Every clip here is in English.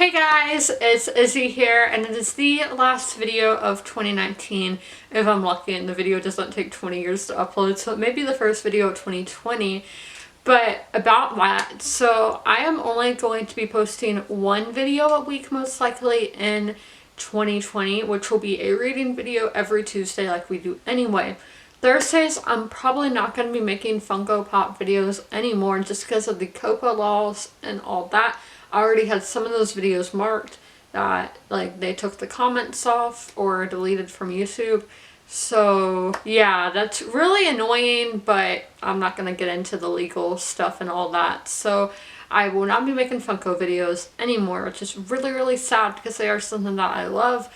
Hey guys, it's Izzy here, and it is the last video of 2019 if I'm lucky and the video doesn't take 20 years to upload, so it may be the first video of 2020. But about that, so I am only going to be posting one video a week most likely in 2020, which will be a reading video every Tuesday like we do anyway. Thursdays, I'm probably not going to be making Funko Pop videos anymore just because of the COPPA laws and all that. I already had some of those videos marked that like they took the comments off or deleted from YouTube. So yeah, that's really annoying, but I'm not going to get into the legal stuff and all that. So I will not be making Funko videos anymore, which is really sad because they are something that I love.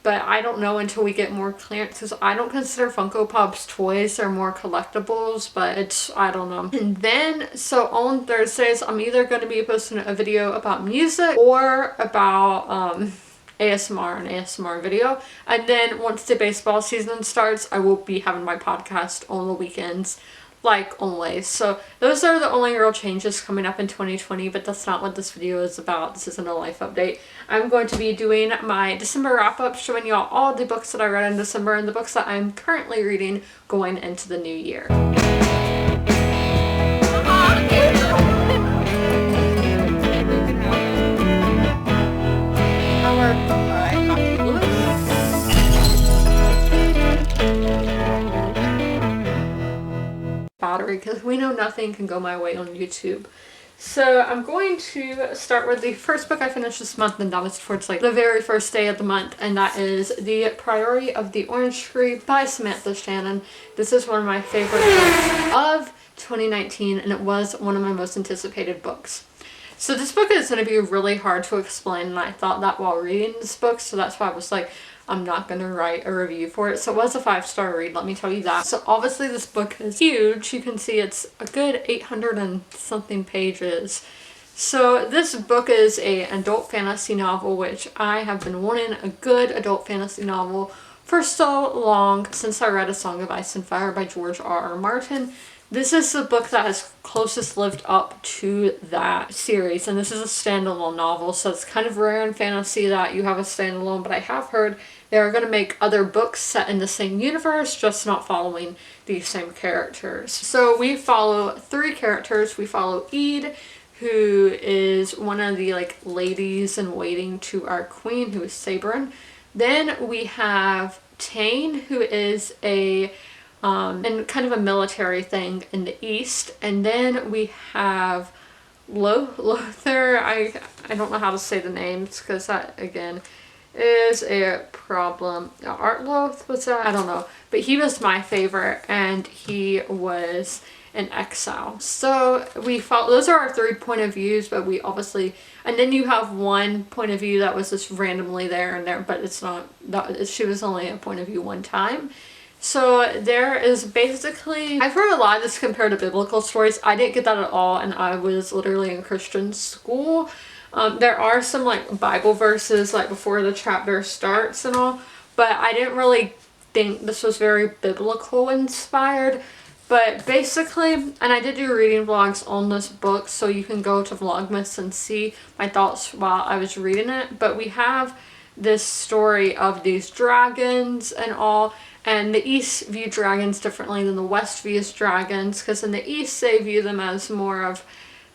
But I don't know until we get more clearance, because I don't consider Funko Pop's toys. They're more collectibles, but it's, I don't know. And then, so on Thursdays, I'm either going to be posting a video about music or about ASMR, an ASMR video. And then once the baseball season starts, I will be having my podcast on the weekends, like always. So those are the only real changes coming up in 2020, but that's not what this video is about. This isn't a life update. I'm going to be doing my December wrap-up, showing y'all all the books that I read in December and the books that I'm currently reading going into the new year. Battery, because we know nothing can go my way on YouTube. So I'm going to start with the first book I finished this month, and that was towards like the very first day of the month, and that is The Priority of the Orange Tree by Samantha Shannon. This is one of my favorite books of 2019, and it was one of my most anticipated books. So this book is going to be really hard to explain, and I thought that while reading this book, so that's why I was like, I'm not going to write a review for it. So it was a 5-star read, let me tell you that. So obviously this book is huge. You can see it's a good 800 and something pages. So this book is an adult fantasy novel, which I have been wanting a good adult fantasy novel for so long, since I read A Song of Ice and Fire by George R.R. Martin. This is the book that has closest lived up to that series, and this is a standalone novel, so it's kind of rare in fantasy that you have a standalone, but I have heard they are going to make other books set in the same universe, just not following these same characters. So we follow 3 characters. We follow Ede, who is one of the like ladies in waiting to our queen, who is Sabrin. Then we have Tane, who is a and kind of a military thing in the east. And then we have Lothar. I don't know how to say the names because that again is a problem. Artloth, what's that? I don't know, but he was my favorite, and he was in exile. So we follow, those are our 3 point of views, but we obviously, and then you have one point of view that was just randomly there and there, but it's not that, she was only a point of view one time. So there is basically, I've heard a lot of this compared to biblical stories. I didn't get that at all, and I was literally in Christian school. There are some like Bible verses like before the chapter starts and all, but I didn't really think this was very biblical inspired. But basically, and I did do reading vlogs on this book, so you can go to Vlogmas and see my thoughts while I was reading it. But we have this story of these dragons and all, and the East view dragons differently than the West views dragons, because in the East they view them as more of,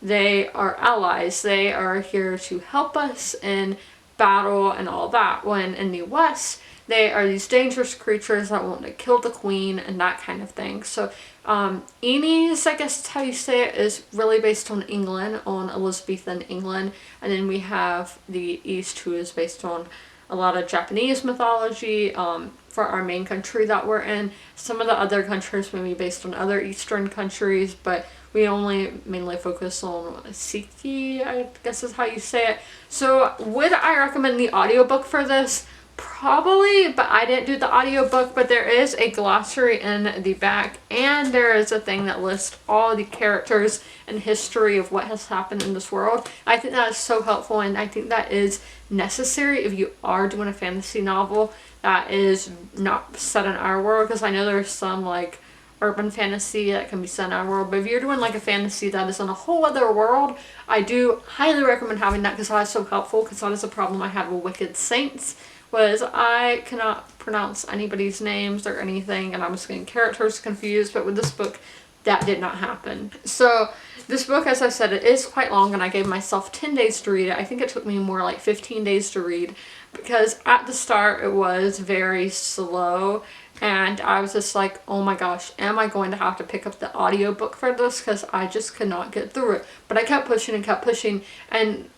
they are allies, they are here to help us in battle and all that, when in the West they are these dangerous creatures that want to kill the queen and that kind of thing. So Enys, I guess is how you say it, is really based on England, on Elizabethan England, and then we have the East, who is based on a lot of Japanese mythology for our main country that we're in. Some of the other countries may be based on other Eastern countries, but we only mainly focus on Sikhi, I guess is how you say it. So would I recommend the audiobook for this? Probably, but I didn't do the audiobook. But there is a glossary in the back, and there is a thing that lists all the characters and history of what has happened in this world. I think that is so helpful, and I think that is necessary if you are doing a fantasy novel that is not set in our world, because I know there's some like urban fantasy that can be set in our world. But if you're doing like a fantasy that is in a whole other world, I do highly recommend having that, because that is so helpful. Because that is a problem I had with Wicked Saints, was I cannot pronounce anybody's names or anything, and I was getting characters confused. But with this book, that did not happen. So this book, as I said, it is quite long, and I gave myself 10 days to read it. I think it took me more like 15 days to read, because at the start it was very slow, and I was just like, oh my gosh, am I going to have to pick up the audiobook for this, because I just could not get through it. But I kept pushing and kept pushing, and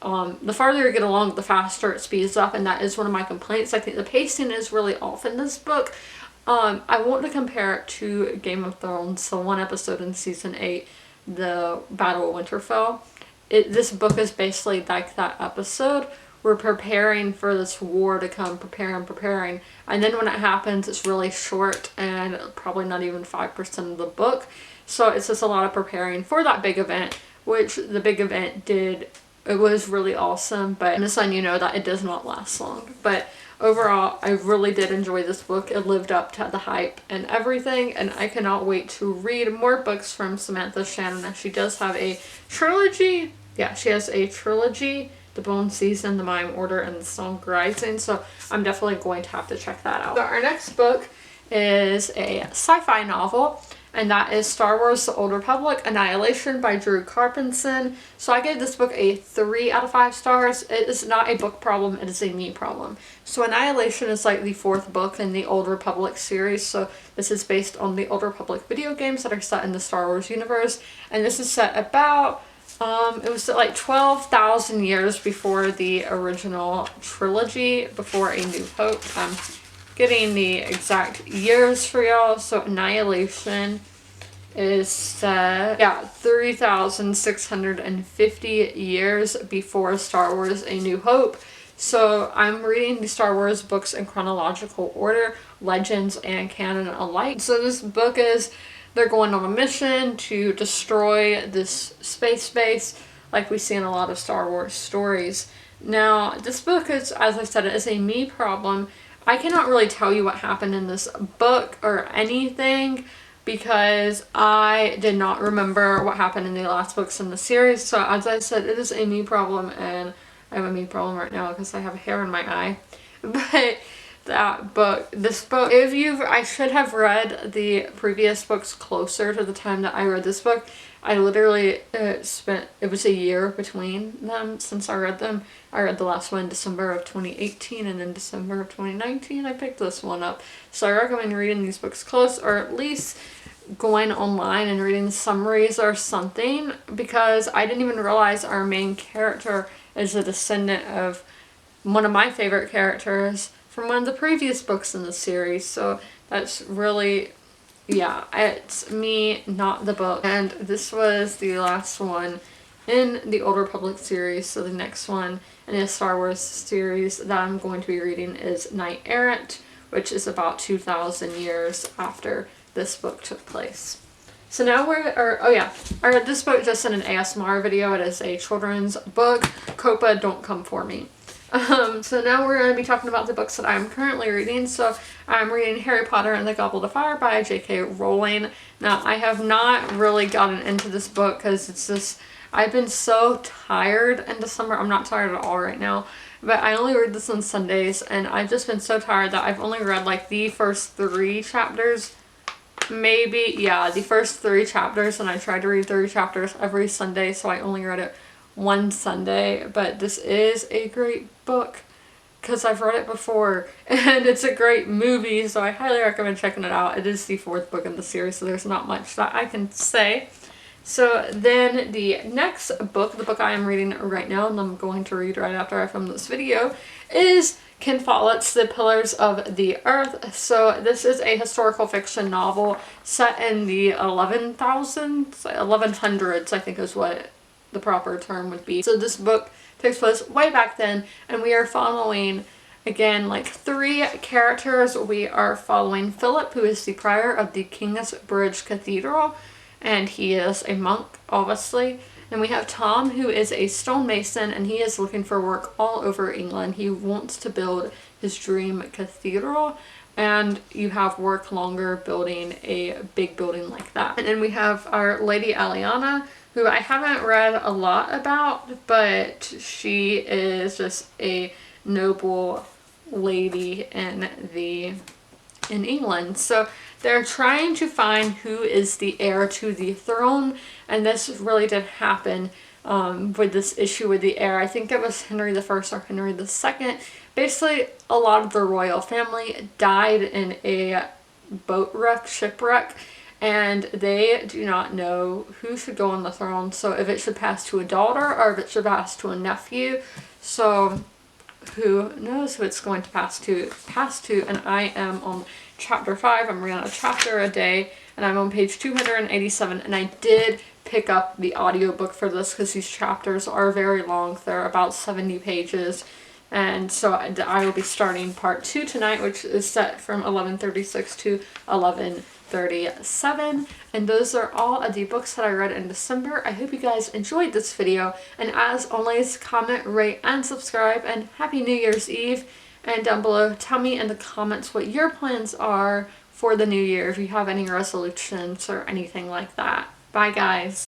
the farther you get along, the faster it speeds up, and that is one of my complaints. I think the pacing is really off in this book. I want to compare it to Game of Thrones, so one episode in season 8, the Battle of Winterfell. This book is basically like that episode. We're preparing for this war to come, preparing, and then when it happens, it's really short and probably not even 5% of the book. So it's just a lot of preparing for that big event, which the big event did. It was really awesome, but I'm just letting you know that it does not last long. But overall, I really did enjoy this book. It lived up to the hype and everything, and I cannot wait to read more books from Samantha Shannon. She does have a trilogy. Yeah, she has a trilogy, The Bone Season, The Mime Order, and The Song Rising, so I'm definitely going to have to check that out. So our next book is a sci-fi novel, and that is Star Wars: The Old Republic: Annihilation by Drew Carpenson. So I gave this book a 3 out of 5 stars. It is not a book problem, it is a me problem. So Annihilation is like the 4th book in the Old Republic series. So this is based on the Old Republic video games that are set in the Star Wars universe. And this is set about, it was like 12,000 years before the original trilogy, before A New Hope. Getting the exact years for y'all. So Annihilation is set, 3,650 years before Star Wars A New Hope. So I'm reading the Star Wars books in chronological order, legends and canon alike. So this book is, they're going on a mission to destroy this space base, like we see in a lot of Star Wars stories. Now, this book is, as I said, it is a me problem. I cannot really tell you what happened in this book or anything, because I did not remember what happened in the last books in the series. So as I said, it is a me problem, and I have a me problem right now because I have a hair in my eye. But this book, I should have read the previous books closer to the time that I read this book. I literally it was a year between them since I read them. I read the last one in December of 2018, and in December of 2019 I picked this one up. So I recommend reading these books close, or at least going online and reading summaries or something, because I didn't even realize our main character is a descendant of one of my favorite characters from one of the previous books in the series. So that's really, yeah, it's me, not the book. And this was the last one in the Old Republic series. So the next one in the Star Wars series that I'm going to be reading is Knight Errant, which is about 2,000 years after this book took place. So now this book just in an ASMR video. It is a children's book, Copa Don't Come For Me. So now we're going to be talking about the books that I'm currently reading. So I'm reading Harry Potter and the Goblet of Fire by J.K. Rowling. Now, I have not really gotten into this book because it's just, I've been so tired in December. I'm not tired at all right now, but I only read this on Sundays, and I've just been so tired that I've only read like the first 3 chapters. Maybe, yeah, the first 3 chapters, and I tried to read 3 chapters every Sunday, so I only read it one Sunday. But this is a great book because I've read it before, and it's a great movie, so I highly recommend checking it out. It is the 4th book in the series, so there's not much that I can say. So then the next book, the book I am reading right now, and I'm going to read right after I film this video, is Ken Follett's The Pillars of the Earth. So this is a historical fiction novel set in the 1100s, I think is what the proper term would be. So this book takes place way back then, and we are following, again, like 3 characters. We are following Philip, who is the prior of the Kingsbridge Cathedral, and he is a monk, obviously. And we have Tom, who is a stonemason, and he is looking for work all over England. He wants to build his dream cathedral, and you have worked longer building a big building like that. And then we have our Lady Aliana, who I haven't read a lot about, but she is just a noble lady in England. So they're trying to find who is the heir to the throne, and this really did happen with this issue with the heir. I think it was Henry the First or Henry the Second. Basically, a lot of the royal family died in a shipwreck, and they do not know who should go on the throne. So if it should pass to a daughter or if it should pass to a nephew. So who knows who it's going to pass to, and I am on chapter 5. I'm reading a chapter a day, and I'm on page 287, and I did pick up the audiobook for this because these chapters are very long. They're about 70 pages. And so I will be starting part 2 tonight, which is set from 11:36 to 11:37. And those are all of the books that I read in December. I hope you guys enjoyed this video. And as always, comment, rate, and subscribe. And Happy New Year's Eve. And down below, tell me in the comments what your plans are for the new year, if you have any resolutions or anything like that. Bye, guys.